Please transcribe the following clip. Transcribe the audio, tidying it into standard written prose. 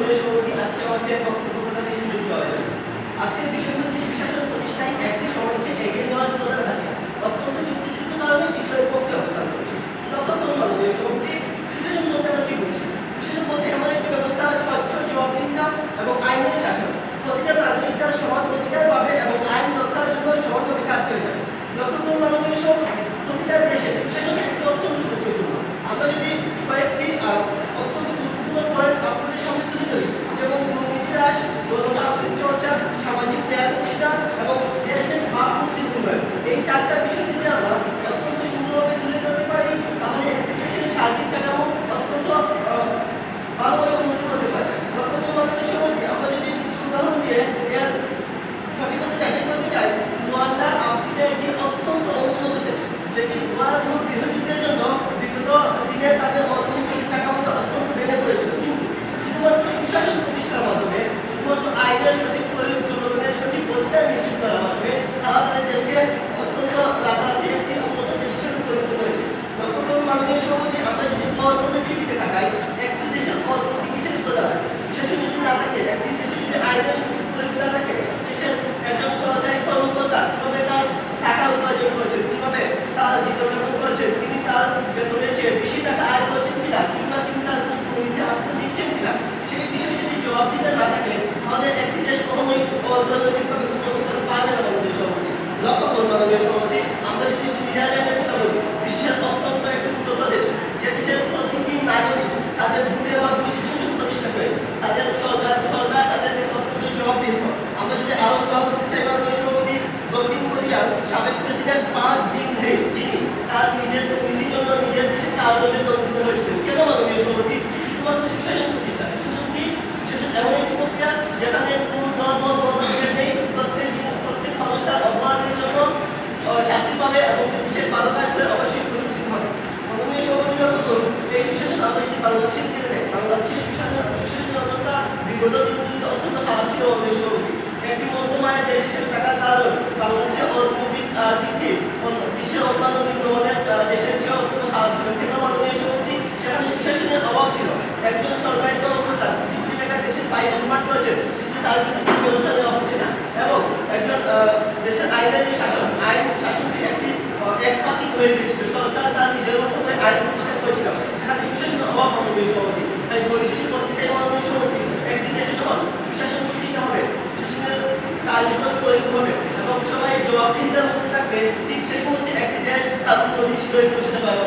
মাননীয় সভাপতি, আজকে আমাকে বক্তব্য প্রদানের সুযোগ দেওয়া যাবে। আজকের বিষয় হচ্ছে সুশাসন প্রতিষ্ঠায় একটি সমাজকে এগিয়ে নেওয়ার প্রধান হাতিয়ার। অত্যন্ত যুক্তিযুক্ত কারণে বিষয়ের পক্ষে অবস্থান করছি। লক্ষ্য করুন মাননীয় সভাপতি, সুশাসন বলতে আমরা কি বুঝি? সুশাসন বলতে এমন একটি ব্যবস্থা স্বচ্ছ, জবাবদিহিতা এবং আইনের শাসন। প্রতিটা নাগরিক তার সমান অধিকার পাবে এবং আইন রক্ষার জন্য সমানভাবে কাজ করে যাবে। লক্ষ্য করুন মাননীয় সভাপতি, প্রতিটা দেশে সুশাসন একটি অত্যন্ত গুরুত্বপূর্ণ। আমরা যদি কয়েকটি অত্যন্ত গুরুত্বপূর্ণ পয়েন্ট আপনাদের সামনে তুলে ধরি, যেমন দুর্নীতি হ্রাস, গণতান্ত্রিক চর্চা, সামাজিক ন্যায় প্রতিষ্ঠা এবং দেশের ভাবমূর্তি উন্নয়ন, এই চারটা বিষয় যদি আমরা অত্যন্ত সুন্দরভাবে তুলে ধরতে পারি, তাহলে একটি দেশের সার্বিক কাঠামো অত্যন্ত ভালোভাবে উন্নতি করতে পারে। লক্ষ্য করুন মাননীয় সভাপতি, আমরা যদি কিছু উদাহরণ দিয়ে এর সঠিকতা যাচাই করতে চাই, রুয়ান্ডা আফ্রিকার একটি অত্যন্ত অনুন্নত দেশ, যেটি ওয়ার্ল্ড গৃহযুদ্ধের জন্য বিগত দিনে তাদের অর্থনৈতিক কাঠামো অত্যন্ত ভেঙে পড়েছিল। কিন্তু শুধুমাত্র সুশাসন প্রতিষ্ঠার মাধ্যমে, শুধুমাত্র আইনের সঠিক প্রয়োগ, জনগণের সঠিক অধিকার নিশ্চিত করার মাধ্যমে তারা তাদের দেশকে অত্যন্ত রাতারাতি একটি উন্নত দেশ হিসেবে পরিণত করেছে। লক্ষ্য করুন মাননীয় সভাপতি, আমরা যদি অর্থনীতির দিকে তাকাই, একটি দেশের অর্থনীতি কিসের উপর দাঁড়ায়? সুশাসন যদি না থাকে, একটি দেশে যদি আইনের সঠিক প্রয়োগ না থাকে, দেশের একজন সরকারি কর্মকর্তা কিভাবে তার টাকা উপার্জন করেছেন, কিভাবে তার জীবনযাপন করেছেন, তিনি তার বেতনের চেয়ে বেশি টাকা আয় করেছেন কিনা, কিংবা তিনি তার কোনো দুর্নীতি আসলে দিচ্ছেন কিনা, সেই বিষয়ে যদি জবাব দিতে না থাকে, তাহলে একটি দেশ কখনোই অর্থনৈতিকভাবে উন্নত করতে পারবে না মাননীয় সভাপতি। লক্ষ্য করুন মাননীয় সভাপতি, আমরা যদি সুইজারল্যান্ডের কথা বলি, বিশ্বের অত্যন্ত একটি উন্নত দেশ, যে দেশের প্রতিটি নাগরিক তাদের ভোটের মাধ্যমে সুশাসন প্রতিষ্ঠা করে, তাদের সরকার তাদের দেশে অত্যন্ত জবাবদিহি। আমরা যদি আরো উদাহরণ দিতে চাই মাননীয় সভাপতি, দক্ষিণ কোরিয়ার সাবেক প্রেসিডেন্ট পার্ক জিন হে, যিনি তার নিজের দুর্নীতির জন্য নিজের দেশে কারাদণ্ডে দণ্ডিত হয়েছিলেন। কেন মাননীয় সভাপতি? শুধুমাত্র সুশাসন প্রতিষ্ঠা। সুশাসন কি? সুশাসন এমন একটি প্রক্রিয়া যেখানে কোনো ধর্ম বর্ণভেদ নেই, প্রত্যেক মানুষ তার অপরাধের জন্য শাস্তি পাবে এবং দেশের ভালো কাজ করে অবশ্যই প্রশংসিত হবে। মাননীয় সভাপতি, লক্ষ্য করুন, এই সুশাসন আমরা যদি বাংলাদেশের দিকে দেখি, বাংলাদেশের সুশাসন ব্যবস্থা বিগত দিনগুলিতে অত্যন্ত খারাপ ছিল মাননীয় সভাপতি। একটি মধ্যমায়ের দেশ হিসেবে থাকার কারণ বাংলাদেশের অর্থনৈতিক দিকটি বিশ্বের অন্যান্য নিম্নমানের দেশের চেয়ে অত্যন্ত খারাপ ছিল। কেন মাননীয় সভাপতি? সেখানে সুশাসনের অভাব ছিল। একজন সরকারি কর্মকর্তা কোটি কোটি টাকা দেশের বাইরে লুটপাট করেছেন, কিন্তু তার বিরুদ্ধে কোনো ব্যবস্থা নেওয়া হচ্ছে না। এবং একজন দেশের আইনের যে শাসন, আইন শাসনটি একটি একপাতিক হয়ে গিয়েছিল। সরকার তার নিজের মতো করে আইন প্রতিষ্ঠা করেছিল, সেখানে সুশাসনের অভাব মাননীয় সভাপতি। তাই পরিশেষে বলতে চাই মাননীয় সভাপতি, একটি দেশে যখন সুশাসন প্রতিষ্ঠা হবে, সুশাসনের কার্যকর প্রয়োগ হবে এবং সবাই জবাবদিহিতার মধ্যে থাকবে, ঠিক সেই মুহূর্তে একটি দেশ তার উন্নতিশীল হয়ে পৌঁছতে পারবে।